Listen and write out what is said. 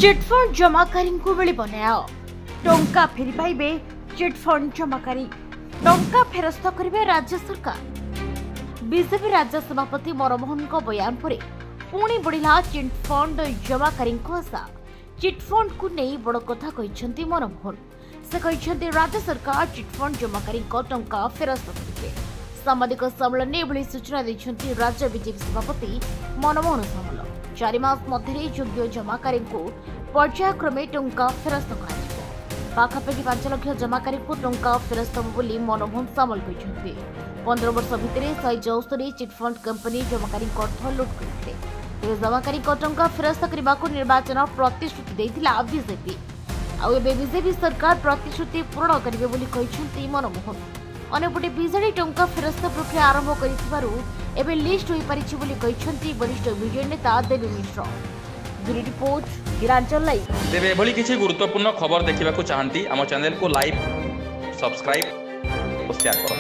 Chit fund जमाकारी को मिलिब न्याय टंका फेरी पाइबे चिटफंड जमाकारी टंका फेरस्त करेंगे राज्य सरकार। बीजेपी राज्य सभापति मनमोहन बयान पर पुणी बढ़िला चिटफंड जमाकारी आशा। चिटफंड को नहीं बड़ कथा कहते मनमोहन। से कहते राज्य सरकार चिटफंड जमाकारी टंका फेरस्त करेंगे। साम्बादिक सम्मेलन में सूचना देते राज्य बीजेपी सभापति मनमोहन सामल। 4 मास मध्य योग्य जमाकारी को पर्यायक्रमे टंका फेरस्त कर पाखापाखि 5 लाख जमाकारी को टंका फेरस्त होली मनमोहन सामल कहते। 15 वर्ष भितर 174 चिटफंड कंपनी जमाकारी अर्थ लुट करते। जमाकारी टंका फेरस्त करने को निर्वाचन प्रतिश्रुति देथिला बीजेपी। बीजेपी सरकार प्रतिश्रुति पूर्ण करेंगे बोली कहते मनमोहन। अन्यपटे बीजेडी टंका फेरस्त प्रक्रिया आरंभ कर लिस्ट हो पारिछि बोली कहते वरिष्ठ बीजेडी नेता Devi Mishra. Bureau report Giranchal live. तेरे एभली किसी गुरुत्वपूर्ण खबर देखा चाहती आम चैनल को लाइक सब्सक्राइब और शेयर करो।